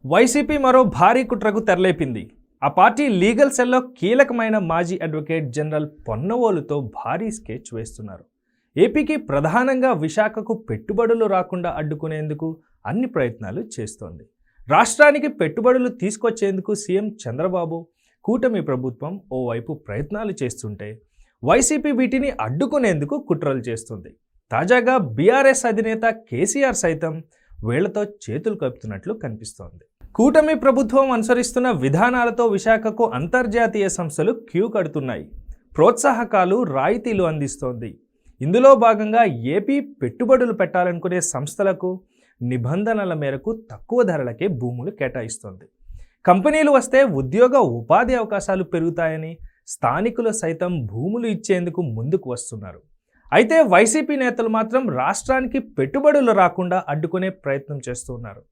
YCP మరో భారీ కుట్రకు తెరలేపింది. ఆ పార్టీ లీగల్ సెల్లో కీలకమైన మాజీ అడ్వకేట్ జనరల్ పొన్నవోలుతో భారీ స్కెచ్ వేస్తున్నారు. ఏపీకి ప్రధానంగా విశాఖకు పెట్టుబడులు రాకుండా అడ్డుకునేందుకు అన్ని ప్రయత్నాలు చేస్తోంది. రాష్ట్రానికి పెట్టుబడులు తీసుకొచ్చేందుకు సీఎం చంద్రబాబు, కూటమి ప్రభుత్వం ఓవైపు ప్రయత్నాలు చేస్తుంటే, వైసీపీ వీటిని అడ్డుకునేందుకు కుట్రలు చేస్తుంది. తాజాగా బీఆర్ఎస్ అధినేత కేసీఆర్ సైతం వేళ్లతో చేతులు కలుపుతున్నట్లు కనిపిస్తోంది. కూటమి ప్రభుత్వం అనుసరిస్తున్న విధానాలతో విశాఖకు అంతర్జాతీయ సంస్థలు క్యూ కడుతున్నాయి. ప్రోత్సాహకాలు, రాయితీలు అందిస్తోంది. ఇందులో భాగంగా ఏపీ పెట్టుబడులు పెట్టాలనుకునే సంస్థలకు నిబంధనల మేరకు తక్కువ ధరలకే భూములు కేటాయిస్తోంది. కంపెనీలు వస్తే ఉద్యోగ ఉపాధి అవకాశాలు పెరుగుతాయని స్థానికులు సైతం భూములు ఇచ్చేందుకు ముందుకు వస్తున్నారు. అయితే వైసీపీ నేతలు మాత్రం రాష్ట్రానికి పెట్టుబడులు రాకుండా అడ్డుకునే ప్రయత్నం చేస్తున్నారు.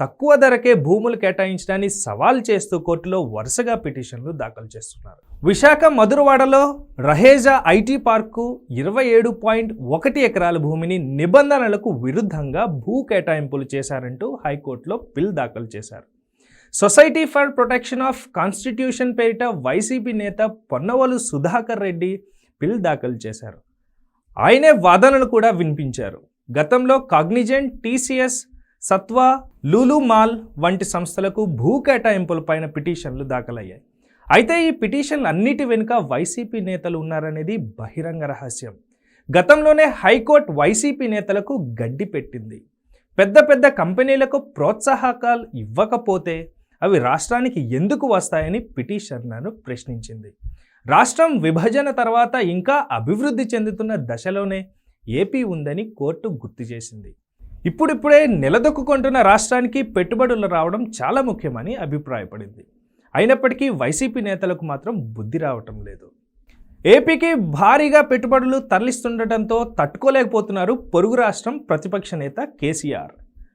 తక్కువ ధరకే భూములు కేటాయించడాన్ని సవాల్ చేస్తూ కోర్టులో వరుసగా పిటిషన్లు దాఖలు చేస్తున్నారు. విశాఖ మధురవాడలో రహేజా ఐటీ పార్కు 27.1 ఎకరాల భూమిని నిబంధనలకు విరుద్ధంగా భూ కేటాయింపులు చేశారంటూ హైకోర్టులో పిల్ దాఖలు చేశారు. Society for protection of constitution పేరిట వైసీపీ నేత పొన్నవోలు సుధాకర్ రెడ్డి పిల్ దాఖలు చేశారు. ఆయనే వాదనలు కూడా వినిపించారు. గతంలో Cognizant, TCS, Satva, Lulu mall వంటి సంస్థలకు భూ కేటాయింపులపైన పిటిషన్లు దాఖలయ్యాయి. అయితే ఈ పిటిషన్లు అన్నిటి వెనుక వైసీపీ నేతలు ఉన్నారనేది బహిరంగ రహస్యం. గతంలోనే హైకోర్టు వైసీపీ నేతలకు గడ్డి పెట్టింది. పెద్ద పెద్ద కంపెనీలకు ప్రోత్సాహకాలు ఇవ్వకపోతే అవి రాష్ట్రానికి ఎందుకు వస్తాయని పిటిషనర్ను ప్రశ్నించింది. రాష్ట్రం విభజన తర్వాత ఇంకా అభివృద్ధి చెందుతున్న దశలోనే ఏపీ ఉందని కోర్టు గుర్తు చేసింది. ఇప్పుడిప్పుడే నిలదొక్కుంటున్న రాష్ట్రానికి పెట్టుబడులు రావడం చాలా ముఖ్యమని అభిప్రాయపడింది. అయినప్పటికీ వైసీపీ నేతలకు మాత్రం బుద్ధి రావటం లేదు. ఏపీకి భారీగా పెట్టుబడులు తరలిస్తుండటంతో తట్టుకోలేకపోతున్నారు పొరుగు రాష్ట్రం ప్రతిపక్ష నేత KCR.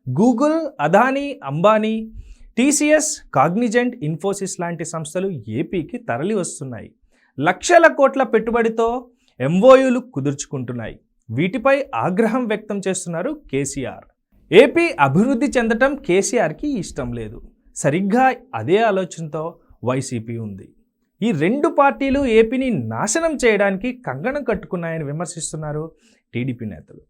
Google, Adani, Ambani, TCS, Cognizant, Infosys లాంటి సంస్థలు ఏపీకి తరలి వస్తున్నాయి. లక్షల కోట్ల పెట్టుబడితో ఎంఓయూలు కుదుర్చుకుంటున్నాయి. వీటిపై ఆగ్రహం వ్యక్తం చేస్తున్నారు కేసీఆర్. ఏపీ అభివృద్ధి చెందటం కేసీఆర్కి ఇష్టం లేదు. సరిగ్గా అదే ఆలోచనతో వైసీపీ ఉంది. ఈ రెండు పార్టీలు ఏపీని నాశనం చేయడానికి కంకణం కట్టుకున్నాయని విమర్శిస్తున్నారు టీడీపీ నేతలు.